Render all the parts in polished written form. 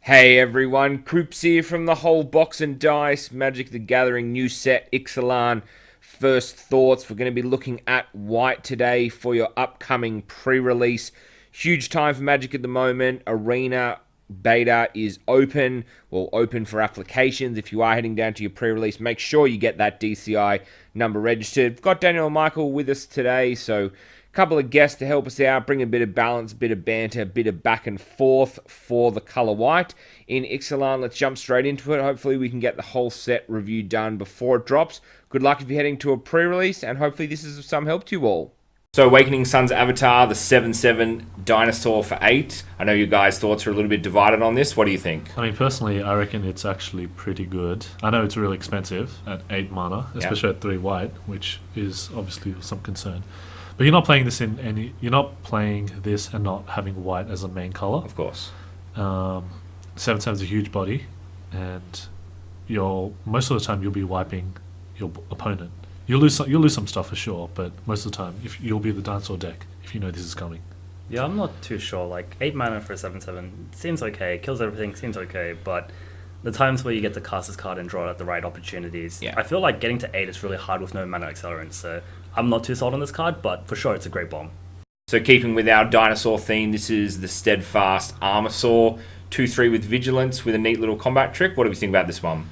Hey everyone, Croops here from the whole Box and Dice Magic the Gathering new set Ixalan. First thoughts, we're going to be looking at White today for your upcoming pre-release. Huge time for Magic at the moment. Arena beta is open, open for applications. If you are heading down to your pre-release, make sure you get that DCI number registered. We've got Daniel and Michael with us today, so couple of guests to help us out, bring a bit of balance, bit of banter, a bit of back and forth for the colour white in Ixalan. Let's jump straight into it. Hopefully we can get the whole set review done before it drops. Good luck if you're heading to a pre-release, and hopefully this is of some help to you all. So Awakening Sun's Avatar, the 7/7 dinosaur for 8. I know you guys' thoughts are a little bit divided on this. What do you think? I mean, personally, I reckon it's actually pretty good. I know it's really expensive at 8 mana, especially at 3 white, which is obviously some concern. But you're not playing this You're not playing this and not having white as a main color. Of course. 7/7 is a huge body, and most of the time you'll be wiping your opponent. You'll lose some stuff for sure, but most of the time, if you'll be the dinosaur deck if you know this is coming. Yeah, I'm not too sure. Like 8 mana for a 7/7 seems okay. Kills everything seems okay, but the times where you get to cast this card and draw it at the right opportunities, I feel like getting to 8 is really hard with no mana accelerant. So I'm not too sold on this card, but for sure it's a great bomb. So keeping with our dinosaur theme, this is the Steadfast Armasaur, 2/3 with Vigilance with a neat little combat trick. What do we think about this one?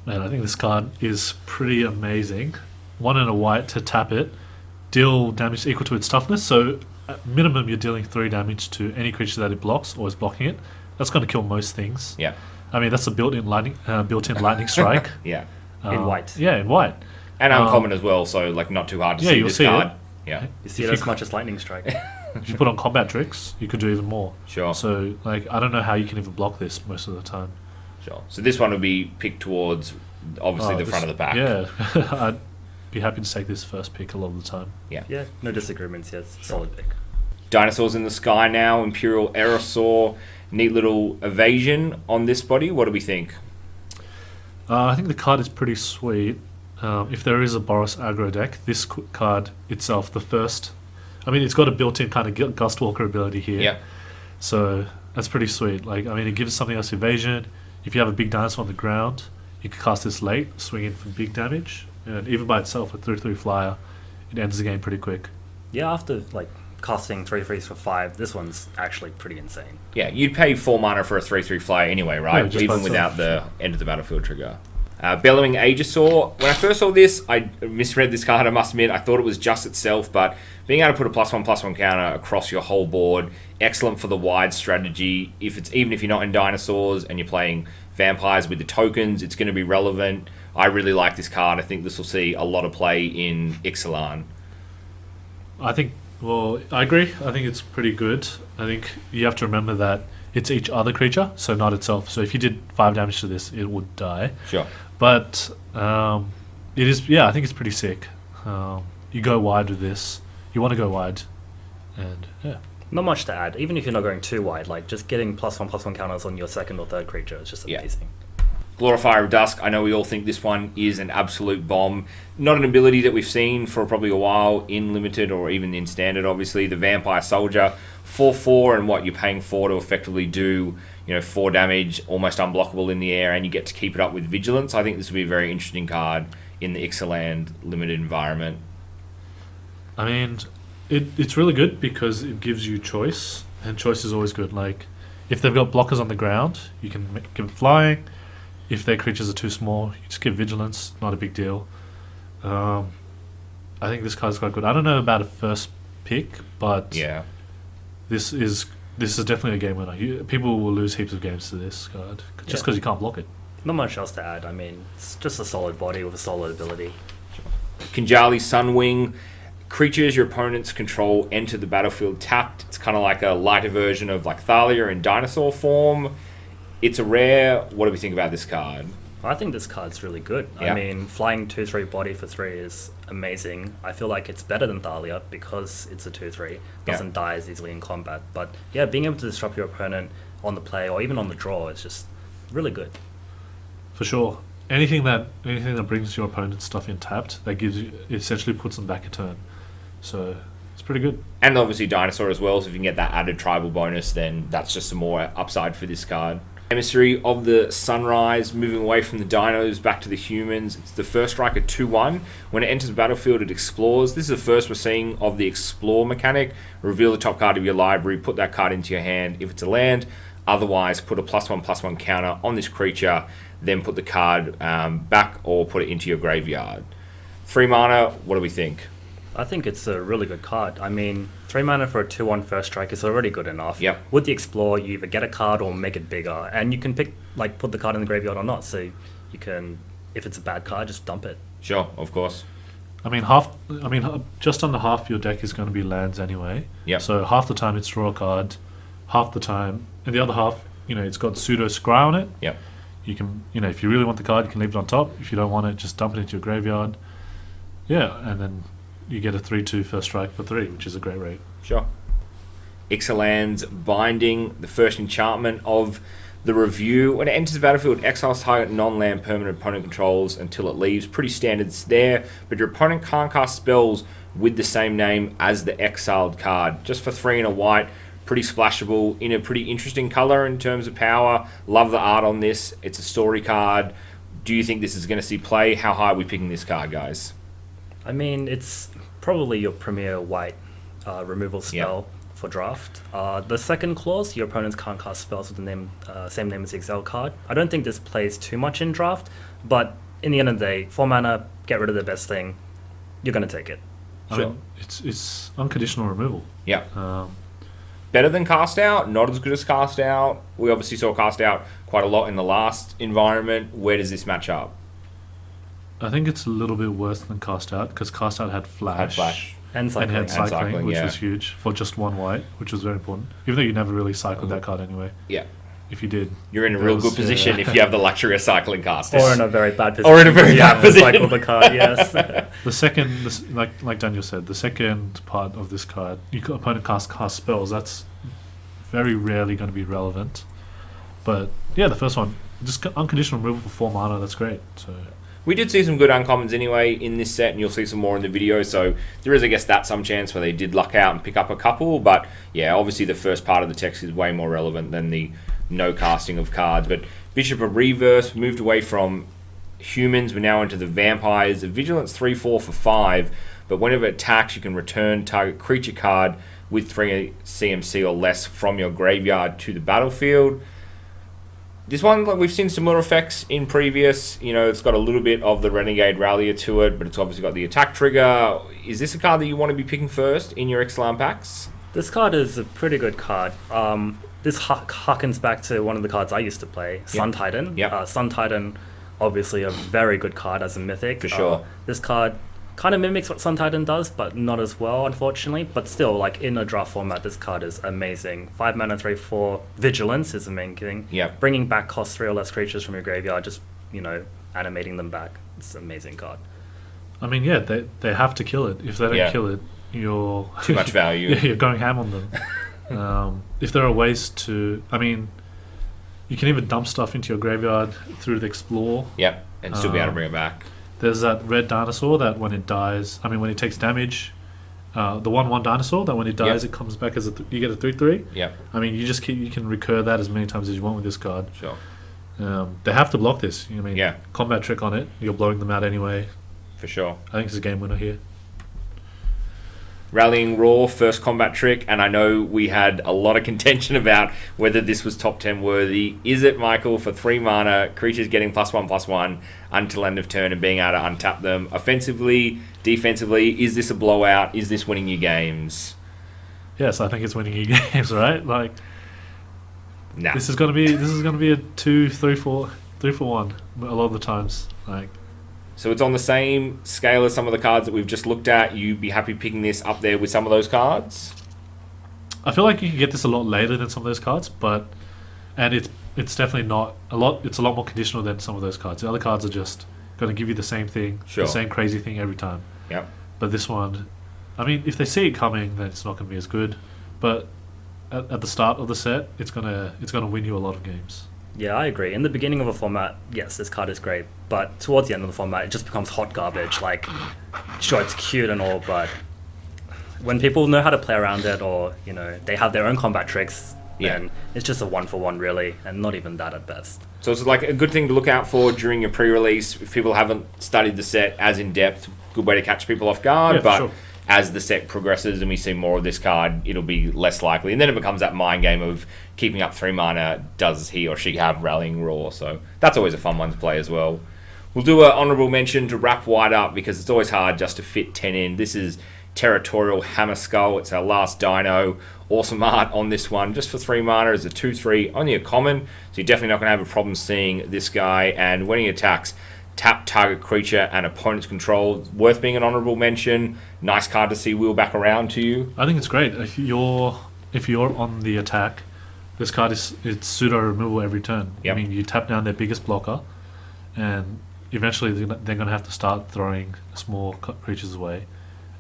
Man, I think this card is pretty amazing. 1 and a white to tap it, deal damage equal to its toughness. So at minimum, you're dealing 3 damage to any creature that it blocks or is blocking it. That's going to kill most things. Yeah. I mean, that's a built-in lightning strike. Yeah. In white. Yeah, in white. And uncommon as well, so like not too hard to see you'll this see card. it. Yeah. You see it as much as lightning strike. If you put on combat tricks, you could do even more. Sure. So, like, I don't know how you can even block this most of the time. Sure. So this one would be picked towards obviously the front of the back. Yeah, I'd be happy to take this first pick a lot of the time. Yeah. Yeah, no disagreements. Yeah, it's a solid pick. Dinosaurs in the Sky now, Imperial Aerosaur, neat little evasion on this body. What do we think? I think the card is pretty sweet. If there is a Boros aggro deck, this card itself, it's got a built-in kind of Gustwalker ability here. Yeah. So that's pretty sweet. Like, I mean, it gives something else evasion. If you have a big dinosaur on the ground, you can cast this late, swing in for big damage, and even by itself, a 3/3 flyer, it ends the game pretty quick. Yeah, after like casting 3/3s for 5, this one's actually pretty insane. Yeah, you'd pay 4 mana for a 3/3 flyer anyway, right? Yeah, just even by without itself, the end of the battlefield trigger. Bellowing Aegisaur. When I first saw this, I misread this card, I must admit. I thought it was just itself, but being able to put a +1/+1 counter across your whole board, excellent for the wide strategy. Even if you're not in dinosaurs and you're playing vampires with the tokens, it's going to be relevant. I really like this card. I think this will see a lot of play in Ixalan. I agree. I think it's pretty good. I think you have to remember that it's each other creature, so not itself. So if you did 5 damage to this, it would die. Sure. But it is, I think it's pretty sick. You go wide with this. You want to go wide, and yeah. Not much to add. Even if you're not going too wide, like just getting +1/+1 counters on your second or third creature is just amazing. Glorifier of Dusk, I know we all think this one is an absolute bomb. Not an ability that we've seen for probably a while in Limited or even in Standard, obviously. The Vampire Soldier, 4/4, and what you're paying 4 to effectively do, 4 damage, almost unblockable in the air, and you get to keep it up with Vigilance. I think this will be a very interesting card in the Ixalan Limited environment. I mean, it's really good because it gives you choice, and choice is always good. Like, if they've got blockers on the ground, you can give it flying. If their creatures are too small, you just give Vigilance, not a big deal. I think this card's quite good. I don't know about a first pick, but yeah, this is definitely a game winner. People will lose heaps of games to this card just because you can't block it. Not much else to add. I mean, it's just a solid body with a solid ability. Kinjali Sunwing. Creatures your opponents control enter the battlefield tapped. It's kind of like a lighter version of like Thalia in dinosaur form. It's a rare. What do we think about this card? I think this card's really good. Yeah. I mean, flying 2/3 body for 3 is amazing. I feel like it's better than Thalia because it's a 2/3. Doesn't die as easily in combat. But yeah, being able to disrupt your opponent on the play or even on the draw is just really good. For sure. Anything that brings your opponent's stuff in tapped, that gives you, essentially puts them back a turn. So it's pretty good. And obviously Dinosaur as well, so if you can get that added tribal bonus, then that's just some more upside for this card. Emissary of the Sunrise, moving away from the dinos back to the humans. It's the first striker 2-1. When it enters the battlefield, it explores. This is the first we're seeing of the explore mechanic. Reveal the top card of your library, put that card into your hand if it's a land. Otherwise, put a +1/+1 counter on this creature, then put the card back or put it into your graveyard. 3 mana, what do we think? I think it's a really good card. I mean, 3 mana for a 2/1 first strike is already good enough. Yep. With the Explore, you either get a card or make it bigger, and you can pick, like, put the card in the graveyard or not. So you can, if it's a bad card, just dump it. Sure, of course. Just under half your deck is going to be lands anyway. Yep. So half the time it's draw a card, half the time, and the other half, it's got pseudo scry on it. Yep. You can, if you really want the card, you can leave it on top. If you don't want it, just dump it into your graveyard. Yeah, and then you get a 3/2 first strike for 3, which is a great rate. Sure. Ixalan's Binding, the first enchantment of the review. When it enters the battlefield, exiles target non-land permanent opponent controls until it leaves. Pretty standards there, but your opponent can't cast spells with the same name as the exiled card. Just for 3 and a white, pretty splashable in a pretty interesting color in terms of power. Love the art on this. It's a story card. Do you think this is going to see play? How high are we picking this card, guys? I mean, it's probably your premier white removal spell for draft. The second clause, your opponents can't cast spells with the same name as the exile card. I don't think this plays too much in draft, but in the end of the day, 4 mana, get rid of the best thing, you're going to take it. Sure. I mean, it's unconditional removal. Yeah. Um, Better than Cast Out, not as good as Cast Out. We obviously saw Cast Out quite a lot in the last environment. Where does this match up? I think it's a little bit worse than Cast Out because Cast Out had Flash. And cycling. And had cycling, which yeah. was huge for just 1 white, which was very important. Even though you never really cycled that card anyway. Yeah. If you did, You're in a real good position if you have the luxury of cycling casters. Or in a very bad position. Or in a very if you bad haven't position. cycled the card, yes. the second, like Daniel said, the second part of this card, your opponent cast spells. That's very rarely going to be relevant. But yeah, the first one, just unconditional removal for 4 mana. That's great. So. We did see some good uncommons anyway in this set, and you'll see some more in the video. So there is, I guess, that some chance where they did luck out and pick up a couple. But yeah, obviously the first part of the text is way more relevant than the no casting of cards. But Bishop of Reverse moved away from humans. We're now into the vampires. A Vigilance 3/4 for 5. But whenever it attacks, you can return target creature card with 3 CMC or less from your graveyard to the battlefield. This one, like, we've seen similar effects in previous. It's got a little bit of the Renegade Rallier to it, but it's obviously got the attack trigger. Is this a card that you want to be picking first in your Ixalan packs? This card is a pretty good card. This harkens back to one of the cards I used to play, Sun Titan. Yep. Sun Titan, obviously a very good card as a mythic. For sure. This card kind of mimics what Sun Titan does, but not as well, unfortunately. But still, like, in a draft format, this card is amazing. 5 mana, 3/4. Vigilance is the main thing. Yep. Bringing back cost 3 or less creatures from your graveyard, just, animating them back. It's an amazing card. I mean, yeah, they have to kill it. If they don't kill it, you're Too much value. you're going ham on them. If there are ways to, you can even dump stuff into your graveyard through the Explore. Yep, and still be able to bring it back. There's that red dinosaur that when it dies, when it takes damage, the 1/1 dinosaur that when it dies, it comes back as you get a 3/3. Yep. You can recur that as many times as you want with this card. Sure. They have to block this. Yeah. Combat trick on it. You're blowing them out anyway. For sure. I think it's a game winner here. Rallying Roar, first combat trick, and I know we had a lot of contention about whether this was top 10 worthy. Is it, Michael, for 3 mana, creatures getting +1/+1 until end of turn and being able to untap them? Offensively, defensively, is this a blowout? Is this winning you games? Yes, I think it's winning you games, right? Like, Nah. this is gonna be a 2-3-4 a lot of the times. Like, So it's on the same scale as some of the cards that we've just looked at. You'd be happy picking this up there with some of those cards? I feel like you can get this a lot later than some of those cards, and it's definitely not a lot. It's a lot more conditional than some of those cards. The other cards are just going to give you the same thing, Sure. the same crazy thing every time. Yep. But this one, if they see it coming, then it's not going to be as good. But at the start of the set, it's gonna win you a lot of games. Yeah, I agree. In the beginning of a format, yes, this card is great, but towards the end of the format, it just becomes hot garbage. Like, sure, it's cute and all, but when people know how to play around it, or they have their own combat tricks, then it's just a 1-for-1 really, and not even that at best. So it's like a good thing to look out for during your pre-release. If people haven't studied the set as in depth, good way to catch people off guard. Yeah, for but sure. as the set progresses and we see more of this card, it'll be less likely. And then it becomes that mind game of keeping up 3 mana. Does he or she have Rallying Roar? So that's always a fun one to play as well. We'll do an honourable mention to wrap White up because it's always hard just to fit 10 in. This is Territorial Hammerskull. It's our last dino. Awesome art on this one. Just for 3 mana as a 2/3, only a common. So you're definitely not going to have a problem seeing this guy. And when he attacks, tap target creature and opponent's control. Worth being an honourable mention. Nice card to see wheel back around to you. I think it's great. If you're on the attack, this card it's pseudo removal every turn. Yep. I mean, you tap down their biggest blocker, and eventually they're going to have to start throwing small creatures away,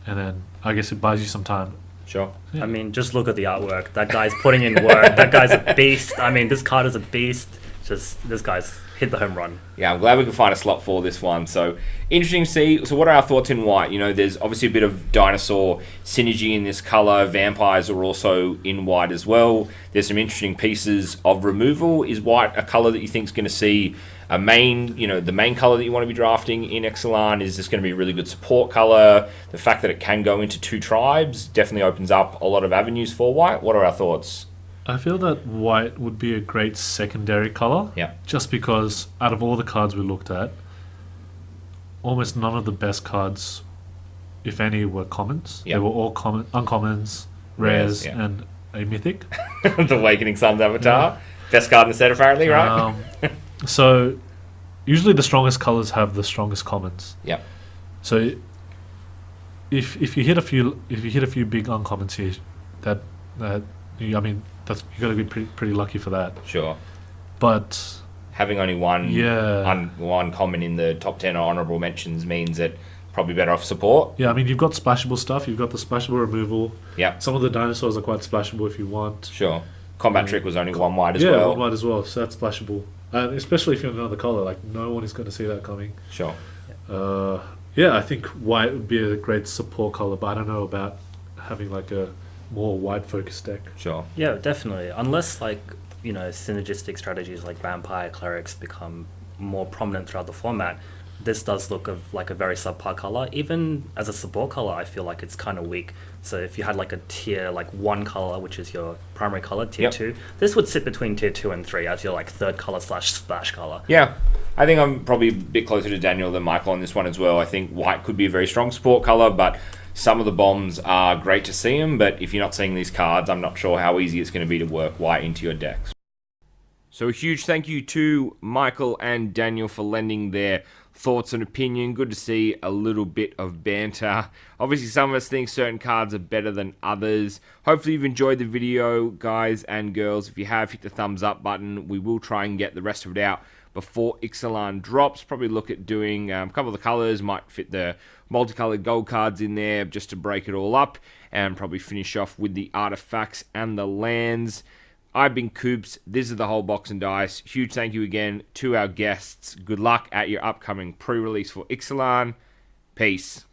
and then I guess it buys you some time. Sure. Yeah. I mean, just look at the artwork. That guy's putting in work. That guy's a beast. I mean, this card is a beast. Just this guy's hit the home run. Yeah, I'm glad we could find a slot for this one. So, interesting to see. So, what are our thoughts in white? You know, there's obviously a bit of dinosaur synergy in this color. Vampires are also in white as well. There's some interesting pieces of removal. Is white a color that you think is going to see a main, the main color that you want to be drafting in Ixalan? Is this going to be a really good support color? The fact that it can go into 2 tribes definitely opens up a lot of avenues for white. What are our thoughts? I feel that white would be a great secondary color. Yeah. Just because out of all the cards we looked at, almost none of the best cards, if any, were commons. Yeah. They were all uncommons, rares, Yeah. and a mythic. The Awakening Sun's Avatar. Best card in the set, apparently, right? So usually the strongest colors have the strongest commons. Yeah. So if you hit a few big uncommons here, you got to be pretty lucky for that. Sure. But Having only one Yeah. one common in the top 10 honourable mentions means that probably better off support. yeah, I mean, you've got splashable stuff. You've got the splashable removal. Yeah, Some of the dinosaurs are quite splashable if you want. sure. Combat Trick was only 1 white as Yeah, well. one white as well. So that's splashable, and especially if you're in another color, like no one is going to see that coming. Sure. Yeah, I think white would be a great support color, but I don't know about having like a more wide focused deck. Sure. Yeah, definitely. Unless synergistic strategies like vampire clerics become more prominent throughout the format, this does look like a very subpar color. Even as a support color, I feel like it's kind of weak. So if you had like a tier 1 color, which is your primary color, tier Yep. 2, this would sit between tier 2 and 3 as your third color / splash color. Yeah, I think I'm probably a bit closer to Daniel than Michael on this one as well. I think white could be a very strong support colour, but some of the bombs are great to see them. But if you're not seeing these cards, I'm not sure how easy it's going to be to work white into your decks. So a huge thank you to Michael and Daniel for lending their thoughts and opinion. Good to see a little bit of banter. Obviously, some of us think certain cards are better than others. Hopefully you've enjoyed the video, guys and girls. If you have, hit the thumbs up button. We will try and get the rest of it out before Ixalan drops. Probably look at doing a couple of the colours. Might fit the multicolored gold cards in there just to break it all up. And probably finish off with the artifacts and the lands. I've been Coops. This is the whole box and dice. Huge thank you again to our guests. Good luck at your upcoming pre-release for Ixalan. Peace.